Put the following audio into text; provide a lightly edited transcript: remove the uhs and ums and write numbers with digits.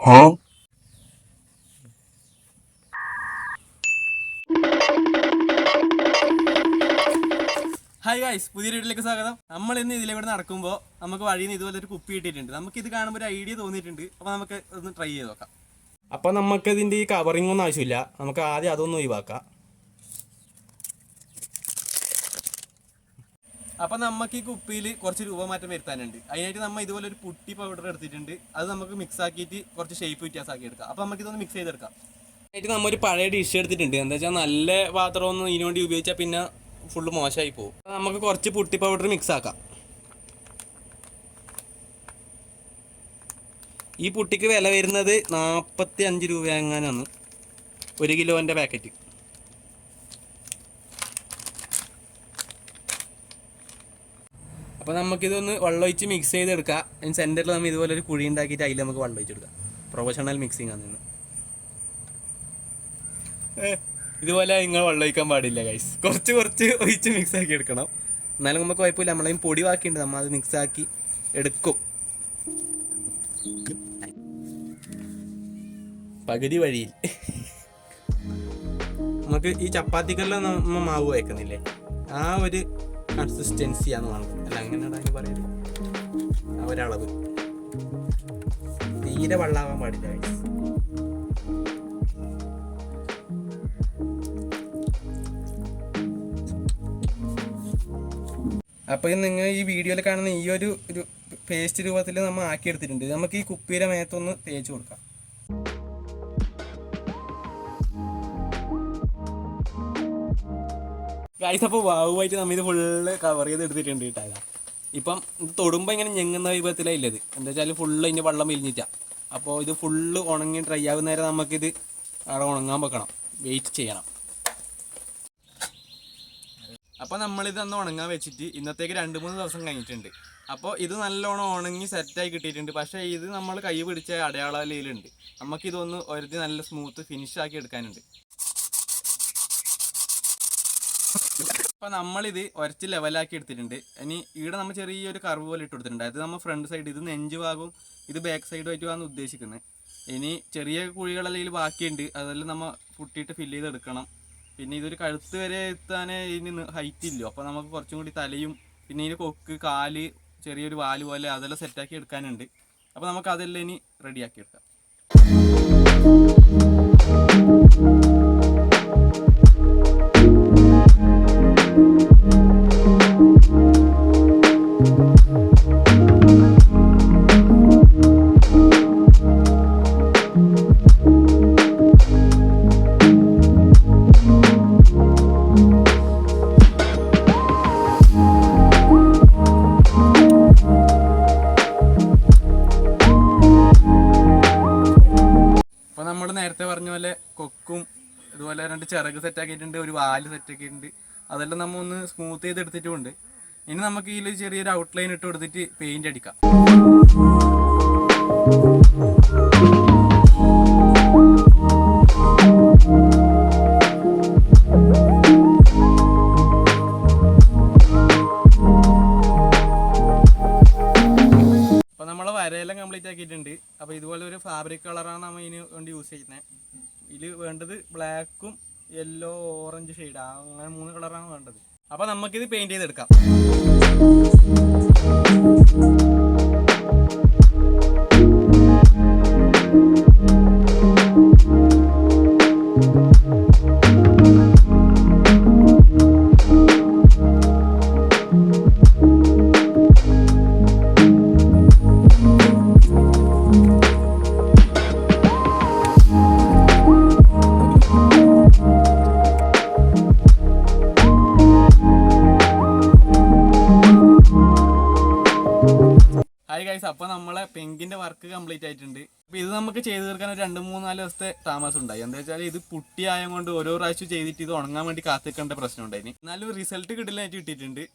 Huh? Hi guys, പുതിയ വീട്ടിലേക്ക് സ്വാഗതം. നമ്മൾ ഇന്ന് ഇതിലൂടെ നടക്കുമ്പോൾ നമുക്ക് വഴിയിൽ നിന്ന് ഇതുപോലെ ഒരു കുപ്പി കിട്ടിയിട്ടുണ്ട്. നമുക്ക് ഇത് കാണുമ്പോൾ ഒരു ഐഡിയ തോന്നിയിട്ടുണ്ട്. അപ്പോൾ നമുക്ക് ഒന്ന് ട്രൈ ചെയ്ത് നോക്കാം. അപ്പോൾ നമുക്ക് ഇതിൻ്റെ ഈ കവറിംഗ് ഒന്നും ആവശ്യമില്ല. നമുക്ക് ആദ്യം അതൊന്നും ഒഴിവാക്കാം. അപ്പോൾ നമുക്ക് ഈ കുപ്പിയിൽ കുറച്ച് രൂപമാറ്റം വരുത്താനുണ്ട്. അതിനായിട്ട് നമ്മൾ ഇതുപോലെ ഒരു പുട്ടി പൗഡർ എടുത്തിട്ടുണ്ട്. അത് നമുക്ക് മിക്സ് ആക്കിയിട്ട് കുറച്ച് ഷേപ്പ് വ്യത്യാസമാക്കി എടുക്കാം. അപ്പോൾ നമുക്ക് ഇതൊന്ന് മിക്സ് ചെയ്തെടുക്കാം. അതിനായിട്ട് നമ്മൾ ഒരു പഴയ ഡിഷ് എടുത്തിട്ടുണ്ട്. എന്താ വെച്ചാൽ നല്ല പാത്രമൊന്നും ഇതിനു വേണ്ടി ഉപയോഗിച്ചാൽ പിന്നെ ഫുള്ള് മോശമായി പോകും. നമുക്ക് കുറച്ച് പുട്ടി പൗഡർ മിക്സ് ആക്കാം. ഈ പുട്ടിക്ക് വില വരുന്നത് 45 രൂപ എങ്ങാനാണ് 1 കിലോൻ്റെ പാക്കറ്റ്. അപ്പോൾ നമുക്കിതൊന്ന് വെള്ളമൊഴിച്ച് മിക്സ് ചെയ്തെടുക്കാം. അതിന് സെൻറ്ററിൽ നമ്മൾ ഇതുപോലെ ഒരു കുഴി ഉണ്ടാക്കിയിട്ട് അതിൽ നമുക്ക് വെള്ളം ഒഴിച്ചെടുക്കാം. പ്രൊഫഷണൽ മിക്സിങ് ആണ്. ഇതുപോലെ നിങ്ങൾ വെള്ളം ഒഴിക്കാൻ പാടില്ല ഗൈസ്. കുറച്ച് ഒഴിച്ച് മിക്സ് ആക്കി എടുക്കണം. എന്നാലും നമുക്ക് കുഴപ്പമില്ല. നമ്മളതിന് പൊടി ബാക്കിയുണ്ട്, നമ്മൾ അത് മിക്സ് ആക്കി എടുക്കും. പകുതി വഴിയിൽ നമുക്ക് ഈ ചപ്പാത്തിക്കെല്ലാം നമ്മൾ മാവ് വയ്ക്കുന്നില്ലേ, ആ ഒരു കൺസിസ്റ്റൻസിയാണ് വേണ്ടത്. അല്ല, അങ്ങനെയാണ് പറയുന്നത്. ആ ഒരളവ് തീരെ വെള്ളമാവാൻ പാടില്ല ഗൈസ്. അപ്പോൾ നിങ്ങൾ ഈ വീഡിയോയിൽ കാണുന്ന ഈ ഒരു പേസ്റ്റ് രൂപത്തിൽ നമ്മൾ ആക്കിയെടുത്തിട്ടുണ്ട്. നമുക്ക് ഈ കുപ്പിയുടെ മേത്തൊന്ന് തേച്ച് കൊടുക്കാം. ഗൈസ്, അപ്പോൾ വാവുമായിട്ട് നമ്മൾ ഇത് ഫുള്ള് കവർ ചെയ്ത് എടുത്തിട്ടുണ്ട് കേട്ടോ. ഇപ്പം ഇത് തൊടുമ്പോൾ ഇങ്ങനെ ഞെങ്ങുന്ന വിധത്തിലാണ് ഇല്ലത്. എന്താ വെച്ചാൽ ഫുള്ള് അതിൻ്റെ വെള്ളം വിരിഞ്ഞിട്ടാണ്. അപ്പോൾ ഇത് ഫുള്ള് ഉണങ്ങി ഡ്രൈ ആകുന്ന നേരം നമുക്കിത് അവിടെ ഉണങ്ങാൻ വെക്കണം, വെയിറ്റ് ചെയ്യണം. അപ്പോൾ നമ്മളിതൊന്ന് ഉണങ്ങാൻ വെച്ചിട്ട് ഇന്നത്തേക്ക് 2-3 ദിവസം കഴിഞ്ഞിട്ടുണ്ട്. അപ്പോൾ ഇത് നല്ലോണം ഉണങ്ങി സെറ്റായി കിട്ടിയിട്ടുണ്ട്. പക്ഷേ ഇത് നമ്മൾ കൈ പിടിച്ച അടയാളയിലുണ്ട്. നമുക്കിതൊന്ന് ഒരുതി നല്ല സ്മൂത്ത് ഫിനിഷ് ആക്കി എടുക്കാനുണ്ട്. അപ്പോൾ നമ്മളിത് ഉരച്ച് ലെവലാക്കി എടുത്തിട്ടുണ്ട്. ഇനി ഇവിടെ നമ്മൾ ചെറിയൊരു കർവ് പോലെ ഇട്ട് കൊടുത്തിട്ടുണ്ട്. അത് നമ്മൾ ഫ്രണ്ട് സൈഡ്, ഇത് നെഞ്ച് ഭാഗവും ഇത് ബാക്ക് സൈഡുമായിട്ടുമാണ് ഉദ്ദേശിക്കുന്നത്. ഇനി ചെറിയ കുഴികളെല്ലാം ബാക്കിയുണ്ട്, അതെല്ലാം നമ്മൾ പുട്ടിയിട്ട് ഫില്ല് ചെയ്തെടുക്കണം. പിന്നെ ഇതൊരു കഴുത്ത് വരെ എത്താനേ ഇതിന് ഹൈറ്റ് ഇല്ലോ. അപ്പോൾ നമുക്ക് കുറച്ചും കൂടി തലയും പിന്നെ ഇതിന് കൊക്ക്, കാല്, ചെറിയൊരു വാല് പോലെ അതെല്ലാം സെറ്റാക്കി എടുക്കാനുണ്ട്. അപ്പോൾ നമുക്ക് അതെല്ലാം ഇനി റെഡിയാക്കി എടുക്കാം. നമ്മൾ നേരത്തെ പറഞ്ഞ പോലെ കൊക്കും ഇതുപോലെ 2 ചിറക് സെറ്റാക്കിയിട്ടുണ്ട്, ഒരു വാല് സെറ്റാക്കിയിട്ടുണ്ട്. അതെല്ലാം നമ്മൾ ഒന്ന് സ്മൂത്ത് ചെയ്ത് എടുത്തിട്ടുമുണ്ട്. ഇനി നമുക്ക് ഇതിൽ ചെറിയൊരു ഔട്ട്ലൈൻ ഇട്ട് കൊടുത്തിട്ട് പെയിന്റ് അടിക്കാം. വരയെല്ലാം കംപ്ലീറ്റ് ആക്കിയിട്ടുണ്ട്. അപ്പോൾ ഇതുപോലെ ഒരു ഫാബ്രിക് കളറാണ് നമ്മൾ ഇതിന് വേണ്ടി യൂസ് ചെയ്യുന്നത്. ഇതിൽ വേണ്ടത് ബ്ലാക്കും യെല്ലോ, ഓറഞ്ച് ഷെയ്ഡ്, അങ്ങനെ 3 കളറാണ് വേണ്ടത്. അപ്പോൾ നമുക്കിത് പെയിൻറ്റ് ചെയ്തെടുക്കാം. ഹായ് ഗൈസ്, അപ്പോൾ നമ്മളെ പെങ്കിൻ്റെ വർക്ക് കംപ്ലീറ്റ് ആയിട്ടുണ്ട്. അപ്പോൾ ഇത് നമുക്ക് ചെയ്ത് തീർക്കാൻ ഒരു 2-3-4 ദിവസത്തെ താമസം ഉണ്ടായി. എന്താ വെച്ചാൽ ഇത് പുട്ടിയായത് കൊണ്ട് ഓരോ പ്രാവശ്യം ചെയ്തിട്ട് ഇത് ഉണങ്ങാൻ വേണ്ടി കാത്തിക്കേണ്ട പ്രശ്നം ഉണ്ടായിന്. എന്നാലും റിസൾട്ട് കിട്ടില്ലായിട്ട് കിട്ടിയിട്ടുണ്ട്.